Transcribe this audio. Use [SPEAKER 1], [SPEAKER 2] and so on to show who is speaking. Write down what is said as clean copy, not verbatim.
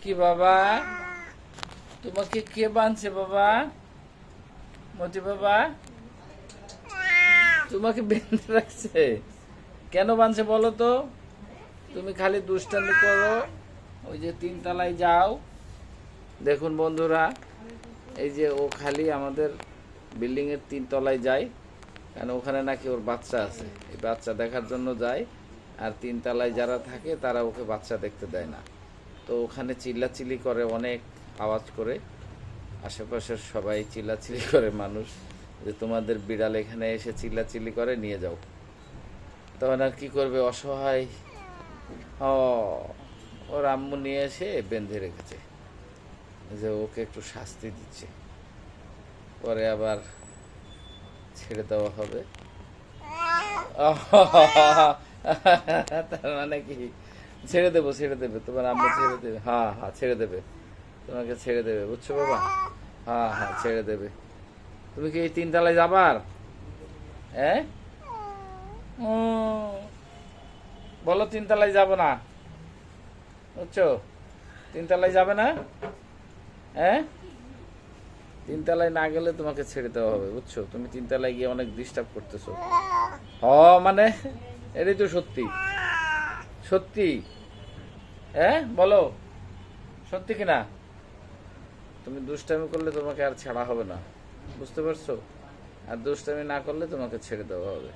[SPEAKER 1] কি বাবা, তোমাকে কে বাঁধছে বাবা? মতি বাবা তোমাকে বেঁধে রাখছে? কেন বাঁধছে বলো তো? তুমি খালি দুষ্টামি করো, ওই যে 3 তলায় যাও। দেখুন বন্ধুরা, এই যে ও খালি আমাদের বিল্ডিং এর 3 তলায় যায়, কারণ ওখানে নাকি ওর বাচ্চা আছে, এই বাচ্চা দেখার জন্য যায়। আর 3 তলায় যারা থাকে তারা ওকে বাচ্চা দেখতে দেয় না। তো ওখানে চিল্লাচিল্লি করে, অনেক আওয়াজ করে, আশেপাশের সবাই চিল্লাচিল্লি করে মানুষ, যে তোমাদের বিড়াল এখানে এসে চিল্লাচিল্লি করে, নিয়ে যাও। তখন আর কি করবে, অসহায় ওর আম্মু নিয়ে এসে বেঁধে রেখেছে, যে ওকে একটু শাস্তি দিচ্ছে, পরে আবার ছেড়ে দেওয়া হবে। তার মানে কি, ছেড়ে দেবো, ছেড়ে দেবে তোমার আম্মু, ছেড়ে দেবে। হ্যাঁ হ্যাঁ, ছেড়ে দেবে, তোমাকে ছেড়ে দেবে, বুঝছো বাবা? হ্যাঁ হ্যাঁ, ছেড়ে দেবে। তুমি কি এই 3 তলায় যাবার? হ্যাঁ, বলো 3 তলায় যাবো না, বুঝছো? 3 তলায় যাবে না? হ্যাঁ, 3 তলায় না গেলে তোমাকে ছেড়ে দেওয়া হবে, বুঝছো? তুমি 3 তলায় গিয়ে অনেক ডিস্টার্ব করতেছো। মানে এটাই তো সত্যি, সত্যি। হ্যাঁ বলো, সত্যি কিনা? তুমি দুষ্টামি করলে তোমাকে আর ছাড়া হবে না, বুঝতে পারছো? আর দুষ্টামি না করলে তোমাকে ছেড়ে দেওয়া হবে।